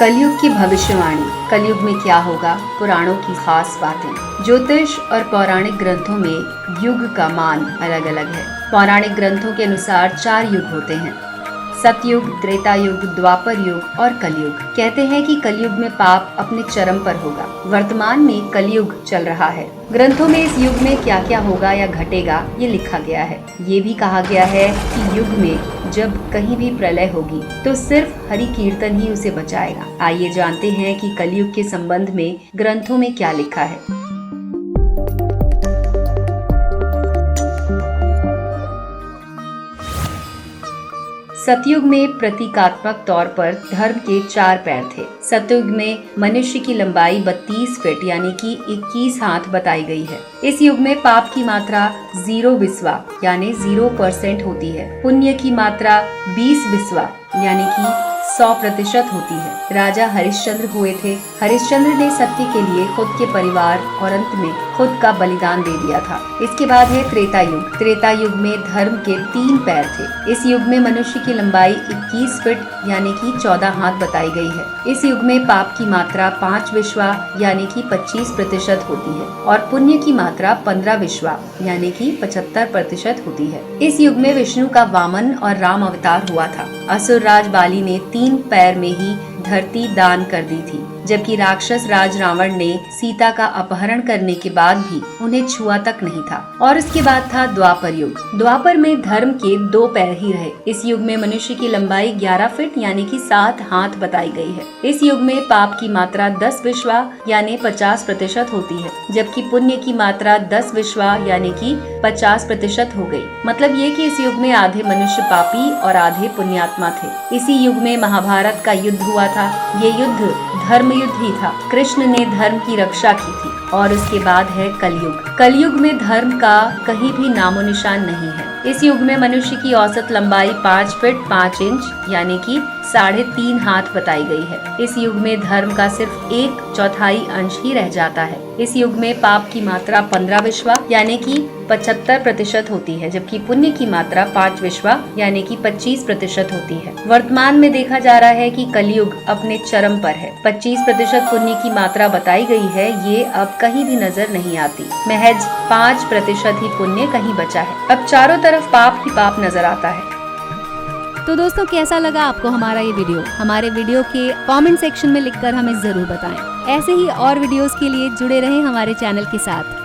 कलयुग की भविष्यवाणी, कलयुग में क्या होगा, पुराणों की खास बातें। ज्योतिष और पौराणिक ग्रंथों में युग का मान अलग अलग है। पौराणिक ग्रंथों के अनुसार 4 युग होते हैं, सतयुग, त्रेता युग, द्वापर युग और कलयुग। कहते हैं कि कलयुग में पाप अपने चरम पर होगा। वर्तमान में कलयुग चल रहा है। ग्रंथों में इस युग में क्या क्या होगा या घटेगा ये लिखा गया है। ये भी कहा गया है कि युग में जब कहीं भी प्रलय होगी तो सिर्फ हरि कीर्तन ही उसे बचाएगा। आइए जानते हैं कि कलयुग के संबंध में ग्रंथों में क्या लिखा है। सतयुग में प्रतीकात्मक तौर पर धर्म के 4 पैर थे। सतयुग में मनुष्य की लंबाई 32 फीट यानी कि 21 हाथ बताई गई है। इस युग में पाप की मात्रा 0 विस्वा यानी 0% होती है। पुण्य की मात्रा 20 विस्वा यानी कि 100% होती है। राजा हरिश्चंद्र हुए थे। हरिश्चंद्र ने सत्य के लिए खुद के परिवार और अंत में खुद का बलिदान दे दिया था। इसके बाद है त्रेता युग। त्रेता युग में धर्म के 3 पैर थे। इस युग में मनुष्य की लंबाई 21 फीट यानी कि 14 हाथ बताई गई है। इस युग में पाप की मात्रा 5 विश्वा यानी कि 25% होती है और पुण्य की मात्रा 15 विश्वा यानी कि 75% होती है। इस युग में विष्णु का वामन और राम अवतार हुआ था। असुर राज बाली ने 3 पैर में ही धरती दान कर दी थी, जबकि राक्षस राज रावण ने सीता का अपहरण करने के बाद भी उन्हें छुआ तक नहीं था। और उसके बाद था द्वापर युग। द्वापर में धर्म के 2 पैर ही रहे। इस युग में मनुष्य की लंबाई 11 फीट यानी कि 7 हाथ बताई गई है। इस युग में पाप की मात्रा 10 विश्वा यानी 50% होती है, जबकि पुण्य की मात्रा 10 विश्वा यानी कि 50% हो गई। मतलब ये कि इस युग में आधे मनुष्य पापी और आधे पुण्यात्मा थे। इसी युग में महाभारत का युद्ध हुआ था। ये युद्ध धर्म युद्ध ही था। कृष्ण ने धर्म की रक्षा की थी। और उसके बाद है कलयुग। कलयुग में धर्म का कहीं भी नामो निशान नहीं है। इस युग में मनुष्य की औसत लंबाई 5 फीट 5 इंच यानी कि 3.5 हाथ बताई गई है। इस युग में धर्म का सिर्फ 1/4 अंश ही रह जाता है। इस युग में पाप की मात्रा 15 विश्वा यानी कि 75% होती है, जबकि पुण्य की मात्रा 5 विश्वा यानी कि 25% होती है। वर्तमान में देखा जा रहा है कि कलयुग अपने चरम पर है। 25% पुण्य की मात्रा बताई गई है, ये अब कहीं भी नजर नहीं आती। महज 5% ही पुण्य कहीं बचा है। अब चारों तरफ पाप ही पाप नजर आता है। तो दोस्तों, कैसा लगा आपको हमारा ये वीडियो? हमारे वीडियो के कमेंट सेक्शन में लिखकर हमें जरूर बताएं। ऐसे ही और वीडियोस के लिए जुड़े रहें हमारे चैनल के साथ।